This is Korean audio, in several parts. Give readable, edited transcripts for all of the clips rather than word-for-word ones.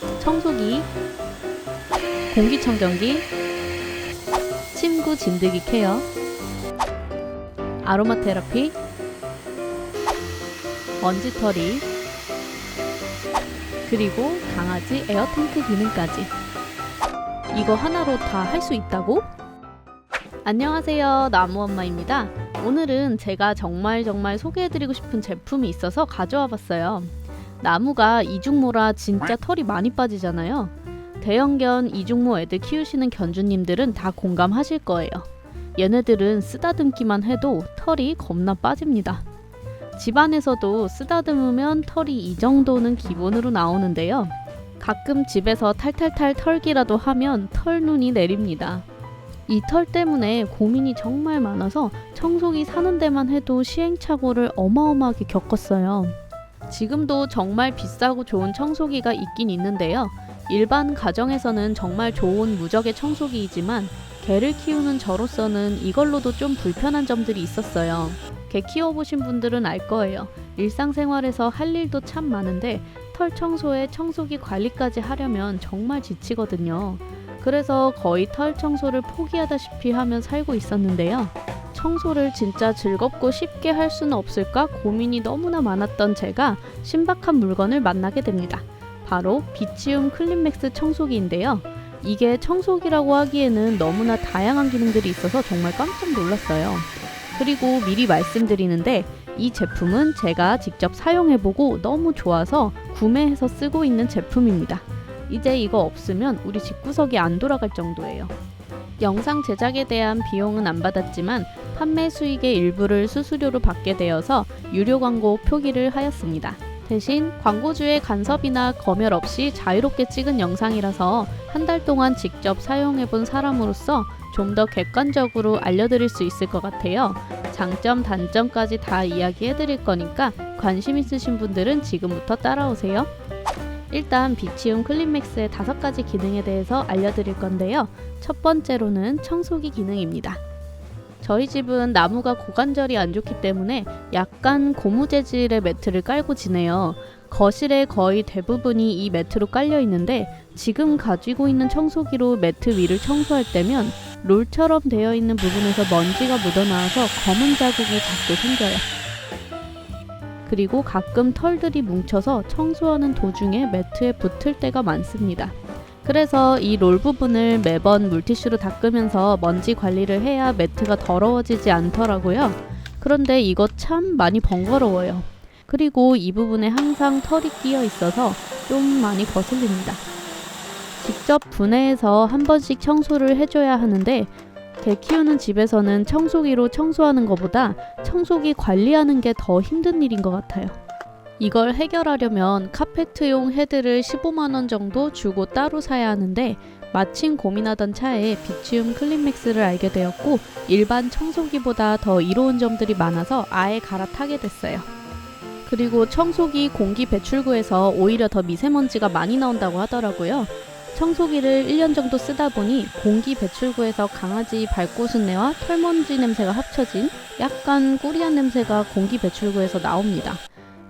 청소기, 공기청정기, 침구 진드기 케어, 아로마 테라피, 먼지털이, 그리고 강아지 에어탱크 기능까지. 이거 하나로 다 할 수 있다고? 안녕하세요, 나무엄마입니다. 오늘은 제가 정말 소개해드리고 싶은 제품이 있어서 가져와 봤어요. 나무가 이중모라 진짜 털이 많이 빠지잖아요. 대형견 이중모 애들 키우시는 견주님들은 다 공감하실 거예요. 얘네들은 쓰다듬기만 해도 털이 겁나 빠집니다. 집안에서도 쓰다듬으면 털이 이 정도는 기본으로 나오는데요. 가끔 집에서 탈탈탈 털기라도 하면 털눈이 내립니다. 이 털 때문에 고민이 정말 많아서 청소기 사는 데만 해도 시행착오를 어마어마하게 겪었어요. 지금도 정말 비싸고 좋은 청소기가 있긴 있는데요. 일반 가정에서는 정말 좋은 무적의 청소기이지만 개를 키우는 저로서는 이걸로도 좀 불편한 점들이 있었어요. 개 키워보신 분들은 알 거예요. 일상생활에서 할 일도 참 많은데 털 청소에 청소기 관리까지 하려면 정말 지치거든요. 그래서 거의 털 청소를 포기하다시피 하며 살고 있었는데요. 청소를 진짜 즐겁고 쉽게 할 수는 없을까 고민이 너무나 많았던 제가 신박한 물건을 만나게 됩니다. 바로 비치움 클린맥스 청소기인데요. 이게 청소기라고 하기에는 너무나 다양한 기능들이 있어서 정말 깜짝 놀랐어요. 그리고 미리 말씀드리는데 이 제품은 제가 직접 사용해보고 너무 좋아서 구매해서 쓰고 있는 제품입니다. 이제 이거 없으면 우리 집구석이 안 돌아갈 정도예요. 영상 제작에 대한 비용은 안 받았지만 판매 수익의 일부를 수수료로 받게 되어서 유료 광고 표기를 하였습니다. 대신 광고주의 간섭이나 검열 없이 자유롭게 찍은 영상이라서 한 달 동안 직접 사용해본 사람으로서 좀 더 객관적으로 알려드릴 수 있을 것 같아요. 장점, 단점까지 다 이야기해드릴 거니까 관심 있으신 분들은 지금부터 따라오세요. 일단 비치움 클린맥스의 5가지 기능에 대해서 알려드릴 건데요. 첫 번째로는 청소기 기능입니다. 저희 집은 나무가 고관절이 안 좋기 때문에 약간 고무 재질의 매트를 깔고 지내요. 거실의 거의 대부분이 이 매트로 깔려 있는데 지금 가지고 있는 청소기로 매트 위를 청소할 때면 롤처럼 되어 있는 부분에서 먼지가 묻어나와서 검은 자국이 자꾸 생겨요. 그리고 가끔 털들이 뭉쳐서 청소하는 도중에 매트에 붙을 때가 많습니다. 그래서 이 롤 부분을 매번 물티슈로 닦으면서 먼지 관리를 해야 매트가 더러워지지 않더라고요. 그런데 이거 참 많이 번거로워요. 그리고 이 부분에 항상 털이 끼어 있어서 좀 많이 거슬립니다. 직접 분해해서 한 번씩 청소를 해줘야 하는데 개 키우는 집에서는 청소기로 청소하는 것보다 청소기 관리하는 게 더 힘든 일인 것 같아요. 이걸 해결하려면 카페트용 헤드를 15만원 정도 주고 따로 사야 하는데 마침 고민하던 차에 비치움 클린맥스를 알게 되었고 일반 청소기보다 더 이로운 점들이 많아서 아예 갈아타게 됐어요. 그리고 청소기 공기 배출구에서 오히려 더 미세먼지가 많이 나온다고 하더라고요. 청소기를 1년 정도 쓰다 보니 공기 배출구에서 강아지 발꽃순내와 털먼지 냄새가 합쳐진 약간 꾸리한 냄새가 공기 배출구에서 나옵니다.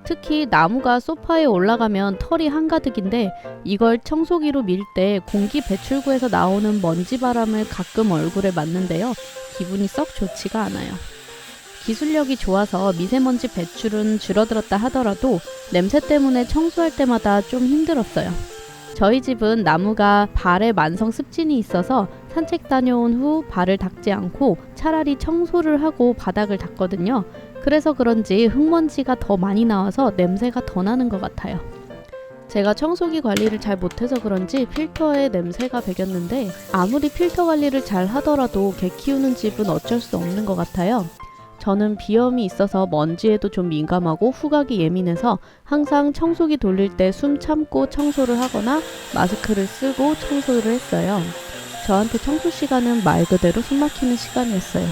특히 나무가 소파에 올라가면 털이 한가득인데 이걸 청소기로 밀 때 공기 배출구에서 나오는 먼지 바람을 가끔 얼굴에 맞는데요. 기분이 썩 좋지가 않아요. 기술력이 좋아서 미세먼지 배출은 줄어들었다 하더라도 냄새 때문에 청소할 때마다 좀 힘들었어요. 저희 집은 나무가 발에 만성 습진이 있어서 산책 다녀온 후 발을 닦지 않고 차라리 청소를 하고 바닥을 닦거든요. 그래서 그런지 흙먼지가 더 많이 나와서 냄새가 더 나는 것 같아요. 제가 청소기 관리를 잘 못해서 그런지 필터에 냄새가 배겼는데 아무리 필터 관리를 잘 하더라도 개 키우는 집은 어쩔 수 없는 것 같아요. 저는 비염이 있어서 먼지에도 좀 민감하고 후각이 예민해서 항상 청소기 돌릴 때 숨 참고 청소를 하거나 마스크를 쓰고 청소를 했어요. 저한테 청소 시간은 말 그대로 숨 막히는 시간이었어요.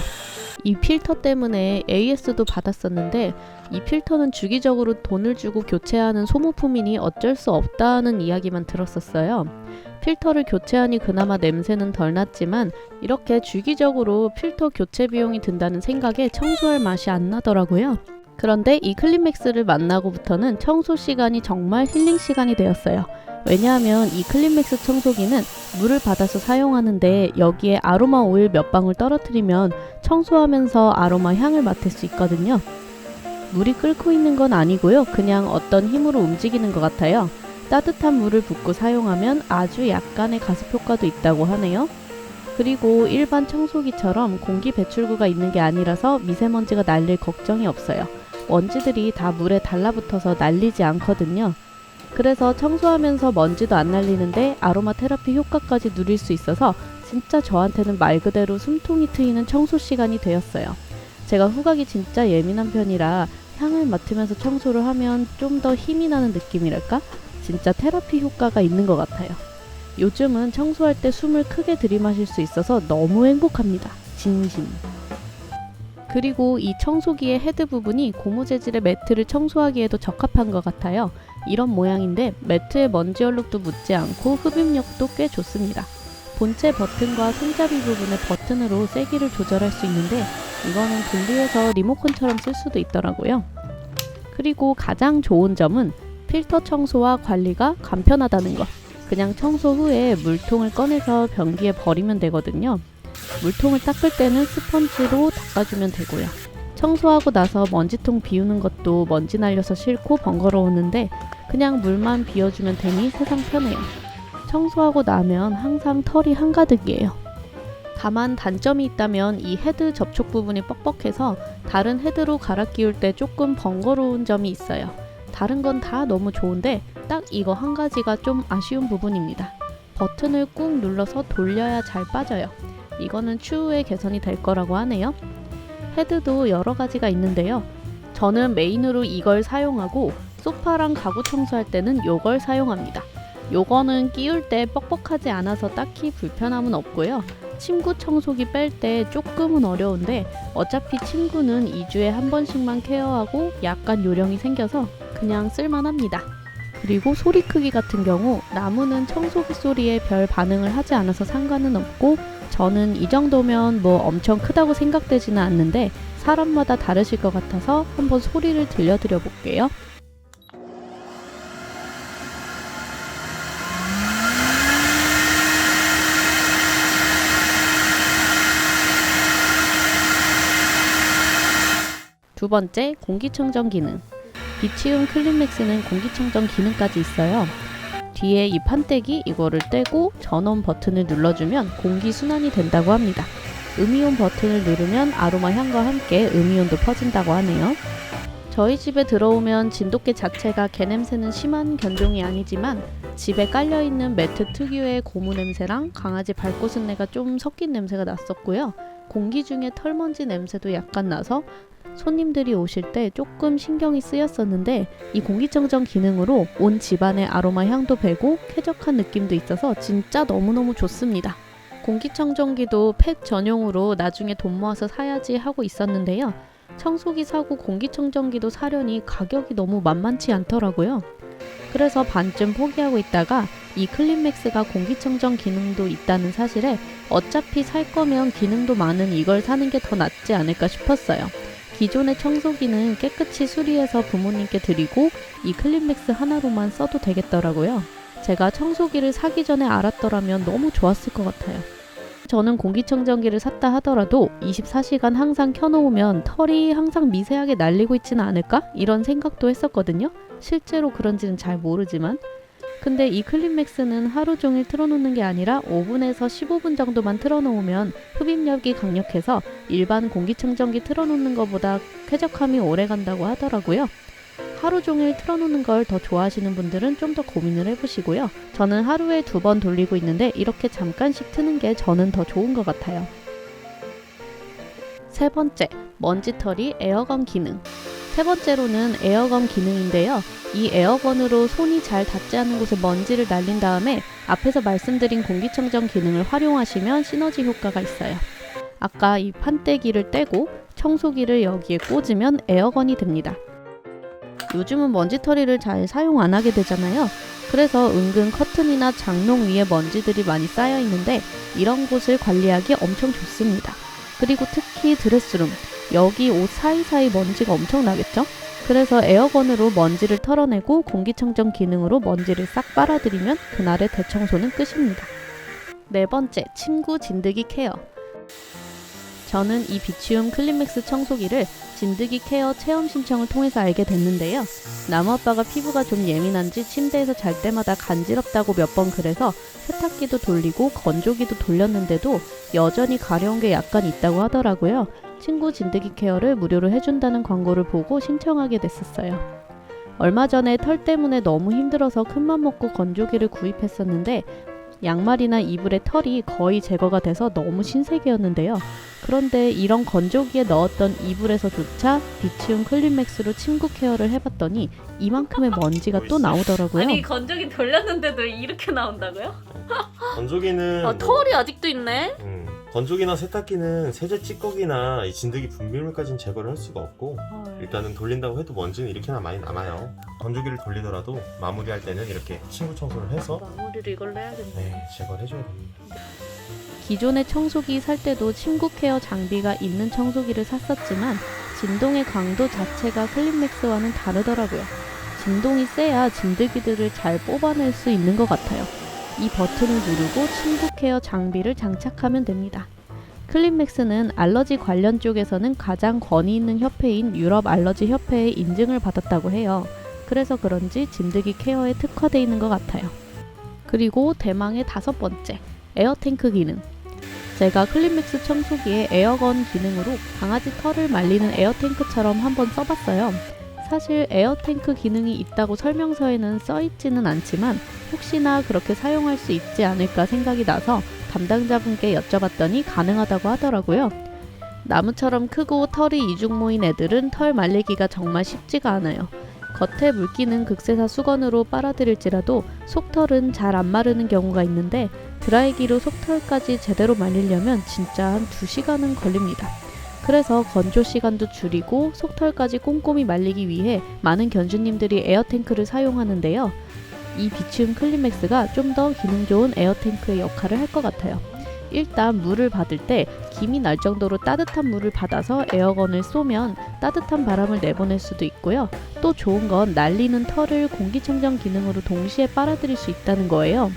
이 필터 때문에 AS도 받았었는데 이 필터는 주기적으로 돈을 주고 교체하는 소모품이니 어쩔 수 없다는 이야기만 들었었어요. 필터를 교체하니 그나마 냄새는 덜 났지만 이렇게 주기적으로 필터 교체 비용이 든다는 생각에 청소할 맛이 안 나더라고요. 그런데 이 클린맥스를 만나고부터는 청소 시간이 정말 힐링 시간이 되었어요. 왜냐하면 이 클린맥스 청소기는 물을 받아서 사용하는데 여기에 아로마 오일 몇 방울 떨어뜨리면 청소하면서 아로마 향을 맡을 수 있거든요. 물이 끓고 있는 건 아니고요. 그냥 어떤 힘으로 움직이는 것 같아요. 따뜻한 물을 붓고 사용하면 아주 약간의 가습 효과도 있다고 하네요. 그리고 일반 청소기처럼 공기 배출구가 있는 게 아니라서 미세먼지가 날릴 걱정이 없어요. 먼지들이 다 물에 달라붙어서 날리지 않거든요. 그래서 청소하면서 먼지도 안 날리는데 아로마 테라피 효과까지 누릴 수 있어서 진짜 저한테는 말 그대로 숨통이 트이는 청소 시간이 되었어요. 제가 후각이 진짜 예민한 편이라 향을 맡으면서 청소를 하면 좀 더 힘이 나는 느낌이랄까? 진짜 테라피 효과가 있는 것 같아요. 요즘은 청소할 때 숨을 크게 들이마실 수 있어서 너무 행복합니다. 진심. 그리고 이 청소기의 헤드 부분이 고무 재질의 매트를 청소하기에도 적합한 것 같아요. 이런 모양인데 매트에 먼지 얼룩도 묻지 않고 흡입력도 꽤 좋습니다. 본체 버튼과 손잡이 부분의 버튼으로 세기를 조절할 수 있는데 이거는 분리해서 리모컨처럼 쓸 수도 있더라고요. 그리고 가장 좋은 점은 필터 청소와 관리가 간편하다는 것. 그냥 청소 후에 물통을 꺼내서 변기에 버리면 되거든요. 물통을 닦을 때는 스펀지로 닦아주면 되고요. 청소하고 나서 먼지통 비우는 것도 먼지 날려서 싫고 번거로웠는데 그냥 물만 비워주면 되니 세상 편해요. 청소하고 나면 항상 털이 한가득이에요. 다만 단점이 있다면 이 헤드 접촉 부분이 뻑뻑해서 다른 헤드로 갈아 끼울 때 조금 번거로운 점이 있어요. 다른 건 다 너무 좋은데 딱 이거 한 가지가 좀 아쉬운 부분입니다. 버튼을 꾹 눌러서 돌려야 잘 빠져요. 이거는 추후에 개선이 될 거라고 하네요. 헤드도 여러 가지가 있는데요. 저는 메인으로 이걸 사용하고 소파랑 가구 청소할 때는 요걸 사용합니다. 요거는 끼울 때 뻑뻑하지 않아서 딱히 불편함은 없고요. 침구 청소기 뺄 때 조금은 어려운데 어차피 침구는 2주에 한 번씩만 케어하고 약간 요령이 생겨서 그냥 쓸만합니다. 그리고 소리 크기 같은 경우 나무는 청소기 소리에 별 반응을 하지 않아서 상관은 없고 저는 이 정도면 뭐 엄청 크다고 생각되지는 않는데 사람마다 다르실 것 같아서 한번 소리를 들려드려 볼게요. 두 번째, 공기청정 기능. 비치움 클린맥스는 공기청정 기능까지 있어요. 뒤에 이 판때기 이거를 떼고 전원 버튼을 눌러주면 공기 순환이 된다고 합니다. 음이온 버튼을 누르면 아로마 향과 함께 음이온도 퍼진다고 하네요. 저희 집에 들어오면 진돗개 자체가 개 냄새는 심한 견종이 아니지만 집에 깔려있는 매트 특유의 고무 냄새랑 강아지 발꽃은내가 좀 섞인 냄새가 났었고요. 공기 중에 털먼지 냄새도 약간 나서 손님들이 오실 때 조금 신경이 쓰였었는데 이 공기청정 기능으로 온 집안의 아로마 향도 배고 쾌적한 느낌도 있어서 진짜 너무너무 좋습니다. 공기청정기도 펫 전용으로 나중에 돈 모아서 사야지 하고 있었는데요. 청소기 사고 공기청정기도 사려니 가격이 너무 만만치 않더라고요. 그래서 반쯤 포기하고 있다가 이 클린맥스가 공기청정 기능도 있다는 사실에 어차피 살 거면 기능도 많은 이걸 사는 게 더 낫지 않을까 싶었어요. 기존의 청소기는 깨끗이 수리해서 부모님께 드리고 이 클린맥스 하나로만 써도 되겠더라고요. 제가 청소기를 사기 전에 알았더라면 너무 좋았을 것 같아요. 저는 공기청정기를 샀다 하더라도 24시간 항상 켜놓으면 털이 항상 미세하게 날리고 있지는 않을까? 이런 생각도 했었거든요. 실제로 그런지는 잘 모르지만. 근데 이 클린맥스는 하루 종일 틀어놓는 게 아니라 5분에서 15분 정도만 틀어놓으면 흡입력이 강력해서 일반 공기청정기 틀어놓는 것보다 쾌적함이 오래 간다고 하더라고요. 하루 종일 틀어놓는 걸 더 좋아하시는 분들은 좀 더 고민을 해보시고요. 저는 하루에 2번 돌리고 있는데 이렇게 잠깐씩 트는 게 저는 더 좋은 것 같아요. 세 번째, 먼지털이 에어건 기능. 세 번째로는 에어건 기능인데요. 이 에어건으로 손이 잘 닿지 않는 곳에 먼지를 날린 다음에 앞에서 말씀드린 공기청정 기능을 활용하시면 시너지 효과가 있어요. 아까 이 판때기를 떼고 청소기를 여기에 꽂으면 에어건이 됩니다. 요즘은 먼지털이를 잘 사용 안 하게 되잖아요. 그래서 은근 커튼이나 장롱 위에 먼지들이 많이 쌓여 있는데 이런 곳을 관리하기 엄청 좋습니다. 그리고 특히 드레스룸, 여기 옷 사이사이 먼지가 엄청 나겠죠? 그래서 에어건으로 먼지를 털어내고 공기청정 기능으로 먼지를 싹 빨아들이면 그날의 대청소는 끝입니다. 네 번째, 침구 진드기 케어. 저는 이 비치움 클린맥스 청소기를 진드기 케어 체험 신청을 통해서 알게 됐는데요. 나무아빠가 피부가 좀 예민한지 침대에서 잘 때마다 간지럽다고 몇 번 그래서 세탁기도 돌리고 건조기도 돌렸는데도 여전히 가려운 게 약간 있다고 하더라고요. 친구 진드기 케어를 무료로 해준다는 광고를 보고 신청하게 됐었어요. 얼마 전에 털 때문에 너무 힘들어서 큰맘 먹고 건조기를 구입했었는데 양말이나 이불에 털이 거의 제거가 돼서 너무 신세계였는데요. 그런데 이런 건조기에 넣었던 이불에서조차 비치움 클린맥스로 침구 케어를 해봤더니 이만큼의 먼지가 또 나오더라고요. 아니 건조기 돌렸는데도 이렇게 나온다고요? 건조기는 털이 아직도 있네. 건조기나 세탁기는 세제 찌꺼기나 이 진드기 분비물까지는 제거를 할 수가 없고 일단은 돌린다고 해도 먼지는 이렇게나 많이 남아요. 건조기를 돌리더라도 마무리할 때는 이렇게 침구 청소를 해서 마무리를 이걸로 해야겠네. 제거를 해줘야 됩니다. 기존의 청소기 살 때도 침구 케어 장비가 있는 청소기를 샀었지만 진동의 강도 자체가 클린맥스와는 다르더라고요. 진동이 세야 진드기들을 잘 뽑아낼 수 있는 것 같아요. 이 버튼을 누르고 침구 케어 장비를 장착하면 됩니다. 클린맥스는 알러지 관련 쪽에서는 가장 권위 있는 협회인 유럽 알러지 협회의 인증을 받았다고 해요. 그래서 그런지 진드기 케어에 특화되어 있는 것 같아요. 그리고 대망의 다섯 번째, 에어탱크 기능. 제가 클린맥스 청소기에 에어건 기능으로 강아지 털을 말리는 에어탱크처럼 한번 써봤어요. 사실 에어탱크 기능이 있다고 설명서에는 써있지는 않지만 혹시나 그렇게 사용할 수 있지 않을까 생각이 나서 담당자분께 여쭤봤더니 가능하다고 하더라고요. 나무처럼 크고 털이 이중 모인 애들은 털 말리기가 정말 쉽지가 않아요. 겉에 물기는 극세사 수건으로 빨아들일지라도 속털은 잘 안 마르는 경우가 있는데 드라이기로 속털까지 제대로 말리려면 진짜 한 2시간은 걸립니다. 그래서 건조 시간도 줄이고 속털까지 꼼꼼히 말리기 위해 많은 견주님들이 에어탱크를 사용하는데요. 이 비치움 클린맥스가 좀 더 기능 좋은 에어탱크의 역할을 할 것 같아요. 일단 물을 받을 때 김이 날 정도로 따뜻한 물을 받아서 에어건을 쏘면 따뜻한 바람을 내보낼 수도 있고요. 또 좋은 건 날리는 털을 공기청정 기능으로 동시에 빨아들일 수 있다는 거예요.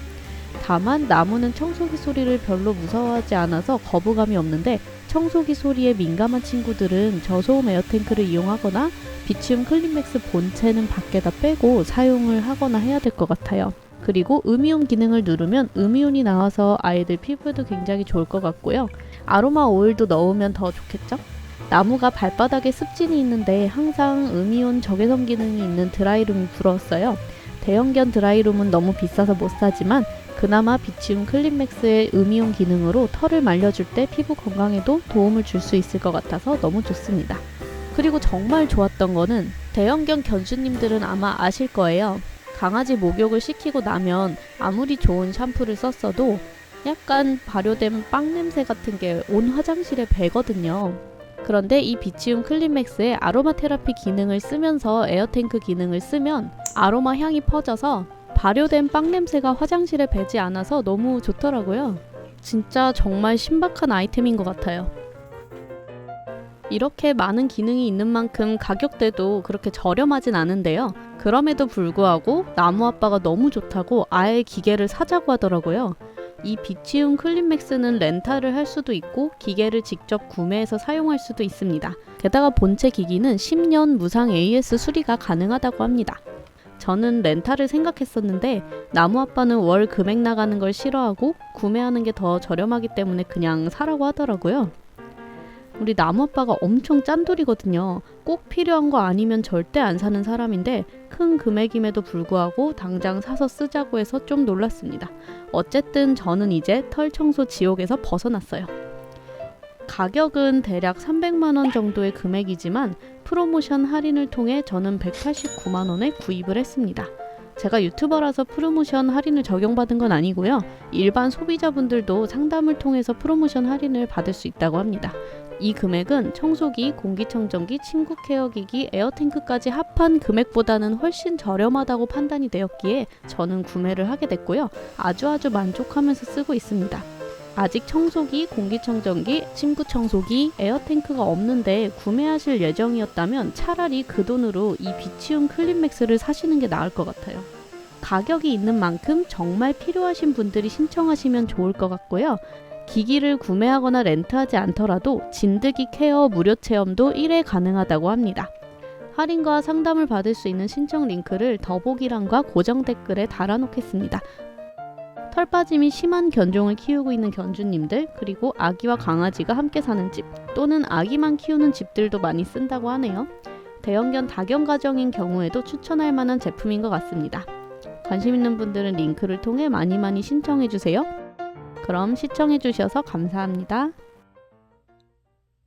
다만 나무는 청소기 소리를 별로 무서워하지 않아서 거부감이 없는데 청소기 소리에 민감한 친구들은 저소음 에어탱크를 이용하거나 비치움 클린맥스 본체는 밖에다 빼고 사용을 하거나 해야 될 것 같아요. 그리고 음이온 기능을 누르면 음이온이 나와서 아이들 피부에도 굉장히 좋을 것 같고요. 아로마 오일도 넣으면 더 좋겠죠? 나무가 발바닥에 습진이 있는데 항상 음이온 적외선 기능이 있는 드라이룸이 부러웠어요. 대형견 드라이룸은 너무 비싸서 못 사지만 그나마 비치움 클린맥스의 음이온 기능으로 털을 말려줄 때 피부 건강에도 도움을 줄 수 있을 것 같아서 너무 좋습니다. 그리고 정말 좋았던 거는 대형견 견주님들은 아마 아실 거예요. 강아지 목욕을 시키고 나면 아무리 좋은 샴푸를 썼어도 약간 발효된 빵 냄새 같은 게 온 화장실에 배거든요. 그런데 이 비치움 클린맥스의 아로마 테라피 기능을 쓰면서 에어탱크 기능을 쓰면 아로마 향이 퍼져서 발효된 빵 냄새가 화장실에 배지 않아서 너무 좋더라고요. 진짜 정말 신박한 아이템인 것 같아요. 이렇게 많은 기능이 있는 만큼 가격대도 그렇게 저렴하진 않은데요. 그럼에도 불구하고 나무아빠가 너무 좋다고 아예 기계를 사자고 하더라고요. 이 비치움 클린맥스는 렌탈을 할 수도 있고 기계를 직접 구매해서 사용할 수도 있습니다. 게다가 본체 기기는 10년 무상 AS 수리가 가능하다고 합니다. 저는 렌탈을 생각했었는데 나무아빠는 월 금액 나가는 걸 싫어하고 구매하는 게 더 저렴하기 때문에 그냥 사라고 하더라고요. 우리 나무아빠가 엄청 짠돌이거든요. 꼭 필요한 거 아니면 절대 안 사는 사람인데 큰 금액임에도 불구하고 당장 사서 쓰자고 해서 좀 놀랐습니다. 어쨌든 저는 이제 털 청소 지옥에서 벗어났어요. 가격은 대략 300만원 정도의 금액이지만 프로모션 할인을 통해 저는 189만원에 구입을 했습니다. 제가 유튜버라서 프로모션 할인을 적용받은 건 아니고요. 일반 소비자분들도 상담을 통해서 프로모션 할인을 받을 수 있다고 합니다. 이 금액은 청소기, 공기청정기, 침구 케어기기, 에어탱크까지 합한 금액보다는 훨씬 저렴하다고 판단이 되었기에 저는 구매를 하게 됐고요. 아주 만족하면서 쓰고 있습니다. 아직 청소기, 공기청정기, 침구 청소기, 에어탱크가 없는데 구매하실 예정이었다면 차라리 그 돈으로 이 비치움 클린맥스를 사시는 게 나을 것 같아요. 가격이 있는 만큼 정말 필요하신 분들이 신청하시면 좋을 것 같고요. 기기를 구매하거나 렌트하지 않더라도 진드기 케어 무료 체험도 1회 가능하다고 합니다. 할인과 상담을 받을 수 있는 신청 링크를 더보기란과 고정 댓글에 달아놓겠습니다. 털 빠짐이 심한 견종을 키우고 있는 견주님들, 그리고 아기와 강아지가 함께 사는 집, 또는 아기만 키우는 집들도 많이 쓴다고 하네요. 대형견 다견 가정인 경우에도 추천할 만한 제품인 것 같습니다. 관심 있는 분들은 링크를 통해 많이 신청해주세요. 그럼 시청해주셔서 감사합니다.